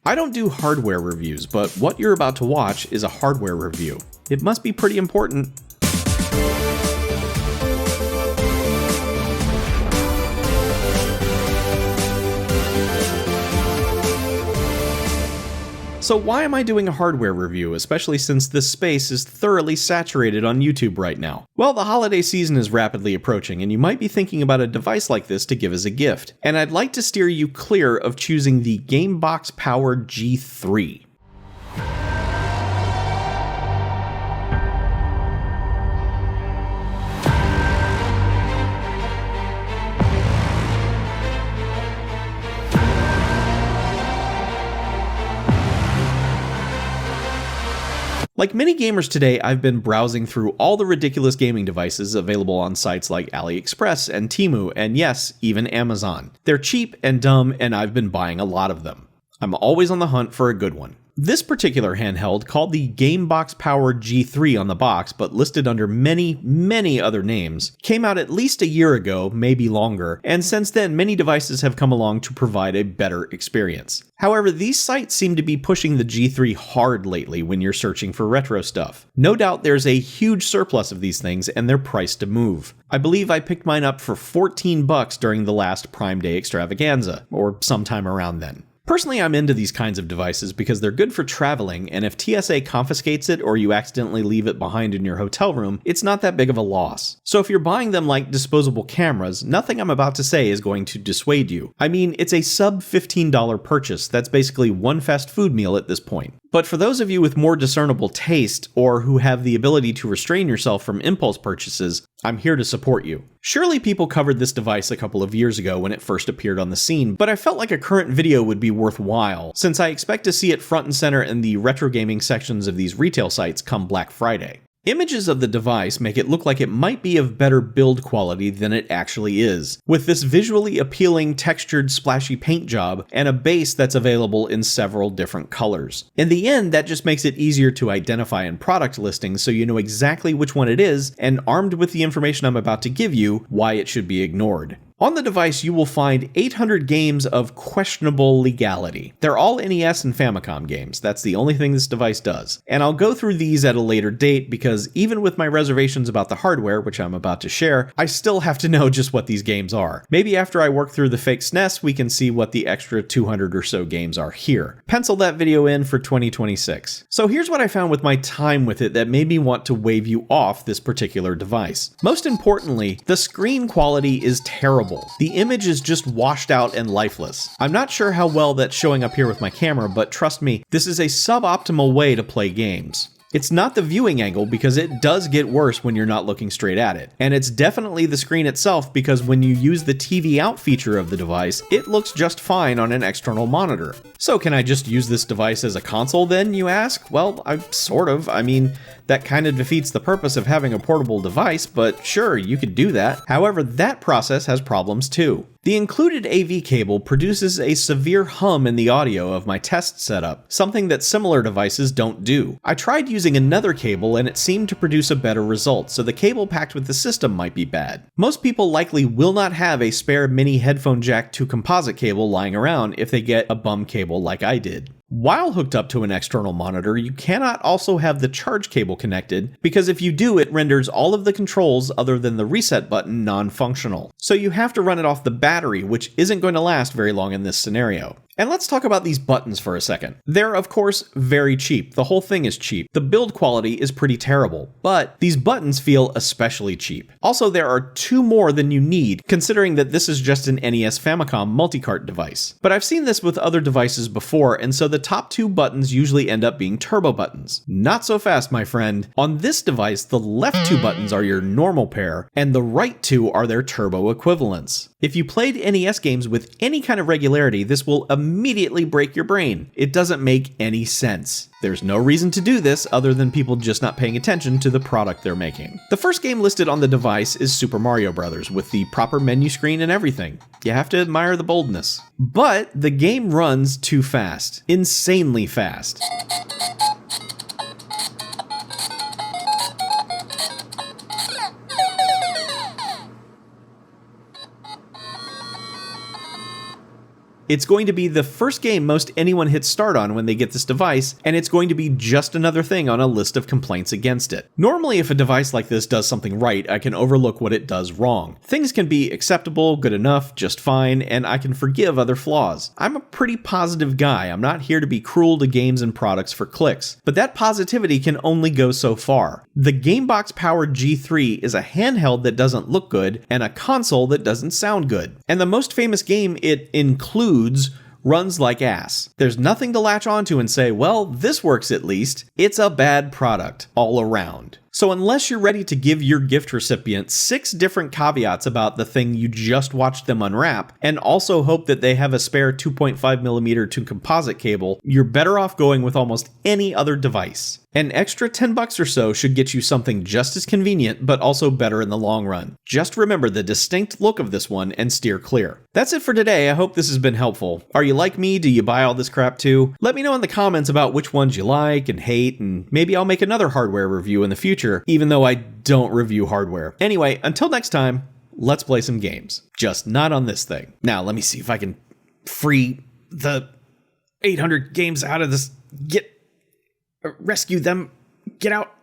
I don't do hardware reviews, but what you're about to watch is a hardware review. It must be pretty important. So why am I doing a hardware review, especially since this space is thoroughly saturated on YouTube right now? Well, the holiday season is rapidly approaching, and you might be thinking about a device like this to give as a gift. And I'd like to steer you clear of choosing the Gamebox-powered G3. Like many gamers today, I've been browsing through all the ridiculous gaming devices available on sites like AliExpress and Temu, and yes, even Amazon. They're cheap and dumb, and I've been buying a lot of them. I'm always on the hunt for a good one. This particular handheld, called the Gamebox-powered G3 on the box, but listed under many other names, came out at least a year ago, maybe longer, and since then many devices have come along to provide a better experience. However, these sites seem to be pushing the G3 hard lately when you're searching for retro stuff. No doubt there's a huge surplus of these things and they're priced to move. I believe I picked mine up for $14 during the last Prime Day extravaganza, or sometime around then. Personally, I'm into these kinds of devices because they're good for traveling, and if TSA confiscates it or you accidentally leave it behind in your hotel room, it's not that big of a loss. So if you're buying them like disposable cameras, nothing I'm about to say is going to dissuade you. I mean, it's a sub $15 purchase that's basically one fast food meal at this point. But for those of you with more discernible taste, or who have the ability to restrain yourself from impulse purchases, I'm here to support you. Surely people covered this device a couple of years ago when it first appeared on the scene, but I felt like a current video would be worthwhile, since I expect to see it front and center in the retro gaming sections of these retail sites come Black Friday. Images of the device make it look like it might be of better build quality than it actually is, with this visually appealing textured splashy paint job and a base that's available in several different colors. In the end, that just makes it easier to identify in product listings so you know exactly which one it is, and armed with the information I'm about to give you, why it should be ignored. On the device, you will find 800 games of questionable legality. They're all NES and Famicom games. That's the only thing this device does. And I'll go through these at a later date because even with my reservations about the hardware, which I'm about to share, I still have to know just what these games are. Maybe after I work through the fake SNES, we can see what the extra 200 or so games are here. Pencil that video in for 2026. So here's what I found with my time with it that made me want to wave you off this particular device. Most importantly, the screen quality is terrible. The image is just washed out and lifeless. I'm not sure how well that's showing up here with my camera, but trust me, this is a suboptimal way to play games. It's not the viewing angle because it does get worse when you're not looking straight at it. And it's definitely the screen itself because when you use the TV out feature of the device, it looks just fine on an external monitor. So can I just use this device as a console then, you ask? Well, sort of. I mean, that kind of defeats the purpose of having a portable device, but sure, you could do that. However, that process has problems too. The included AV cable produces a severe hum in the audio of my test setup, something that similar devices don't do. I tried using another cable and it seemed to produce a better result, so the cable packed with the system might be bad. Most people likely will not have a spare mini headphone jack to composite cable lying around if they get a bum cable like I did. While hooked up to an external monitor, you cannot also have the charge cable connected, because if you do, it renders all of the controls other than the reset button non-functional. So you have to run it off the battery, which isn't going to last very long in this scenario. And let's talk about these buttons for a second. They're, of course, very cheap. The whole thing is cheap. The build quality is pretty terrible, but these buttons feel especially cheap. Also, there are two more than you need, considering that this is just an NES Famicom multi-cart device. But I've seen this with other devices before, and so the top two buttons usually end up being turbo buttons. Not so fast, my friend. On this device, the left two buttons are your normal pair, and the right two are their turbo equivalents. If you played NES games with any kind of regularity, this will immediately break your brain. It doesn't make any sense. There's no reason to do this other than people just not paying attention to the product they're making. The first game listed on the device is Super Mario Bros. With the proper menu screen and everything. You have to admire the boldness. But the game runs too fast. Insanely fast. It's going to be the first game most anyone hits start on when they get this device, and it's going to be just another thing on a list of complaints against it. Normally, if a device like this does something right, I can overlook what it does wrong. Things can be acceptable, good enough, just fine, and I can forgive other flaws. I'm a pretty positive guy. I'm not here to be cruel to games and products for clicks. But that positivity can only go so far. The Gamebox-powered G3 is a handheld that doesn't look good, and a console that doesn't sound good. And the most famous game it includes runs like ass. There's nothing to latch onto and say, well, this works at least. It's a bad product all around. So unless you're ready to give your gift recipient 6 different caveats about the thing you just watched them unwrap, and also hope that they have a spare 2.5mm to composite cable, you're better off going with almost any other device. An extra $10 or so should get you something just as convenient, but also better in the long run. Just remember the distinct look of this one and steer clear. That's it for today. I hope this has been helpful. Are you like me? Do you buy all this crap too? Let me know in the comments about which ones you like and hate, and maybe I'll make another hardware review in the future, even though I don't review hardware. Anyway, until next time, let's play some games. Just not on this thing. Now, let me see if I can free the 800 games out of this. Rescue them. Get out.